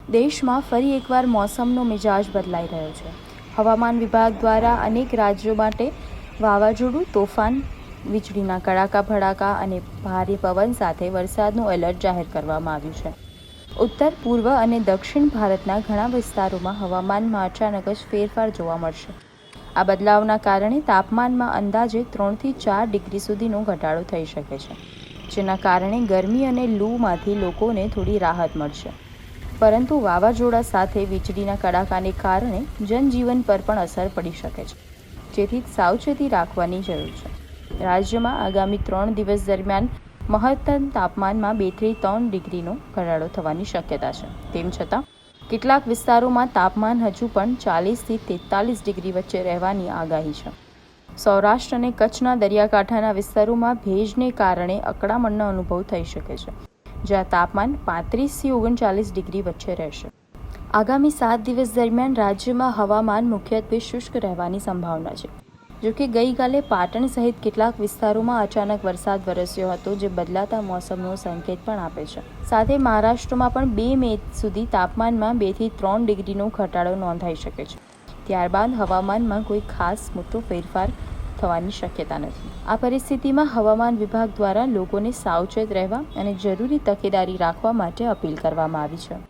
દેશમાં ફરી એકવાર મોસમનો મિજાજ બદલાઈ રહ્યો છે. હવામાન વિભાગ દ્વારા અનેક રાજ્યો માટે વાવાઝોડું, તોફાન, વીજળીના કડાકા ભડાકા અને ભારે પવન સાથે વરસાદનું એલર્ટ જાહેર કરવામાં આવ્યું છે. ઉત્તર, પૂર્વ અને દક્ષિણ ભારતના ઘણા વિસ્તારોમાં હવામાનમાં અચાનક જ ફેરફાર જોવા મળશે. આ બદલાવના કારણે તાપમાનમાં અંદાજે 3 થી 4 ડિગ્રી સુધીનો ઘટાડો થઈ શકે છે, જેના કારણે ગરમી અને લૂમાંથી લોકોને થોડી રાહત મળશે. પરંતુ વાવાઝોડા સાથે વીજળીના કડાકાને કારણે જનજીવન પર પણ અસર પડી શકે છે, જેથી સાવચેતી રાખવાની જરૂર છે. રાજ્યમાં આગામી 3 દિવસ દરમિયાન મહત્તમ તાપમાનમાં 2 થી 3 ડિગ્રીનો ઘટાડો થવાની શક્યતા છે. તેમ છતાં કેટલાક વિસ્તારોમાં તાપમાન હજુ પણ 40 થી 43 ડિગ્રી વચ્ચે રહેવાની આગાહી છે. સૌરાષ્ટ્ર અને કચ્છના દરિયાકાંઠાના વિસ્તારોમાં ભેજને કારણે અકળામણનો અનુભવ થઈ શકે છે, જ્યાં તાપમાન 35 થી 39 ડિગ્રી વચ્ચે રહેશે. આગામી 7 દિવસ દરમિયાન રાજ્યમાં હવામાન મુખ્યત્વે શુષ્ક રહેવાની સંભાવના છે. જોકે ગઈકાલે પાટણ સહિત કેટલાક વિસ્તારોમાં અચાનક વરસાદ વરસ્યો હતો, જે બદલાતા મોસમનો સંકેત પણ આપે છે. સાથે મહારાષ્ટ્રમાં પણ 2 મે સુધી તાપમાનમાં 2 થી 3 ડિગ્રીનો ઘટાડો નોંધાઈ શકે છે. ત્યારબાદ હવામાનમાં કોઈ ખાસ મોટો ફેરફાર થવાની શક્યતા નથી. આ પરિસ્થિતિમાં હવામાન વિભાગ દ્વારા લોકોને સાવચેત રહેવા અને જરૂરી તકેદારી રાખવા માટે અપીલ કરવામાં આવી છે.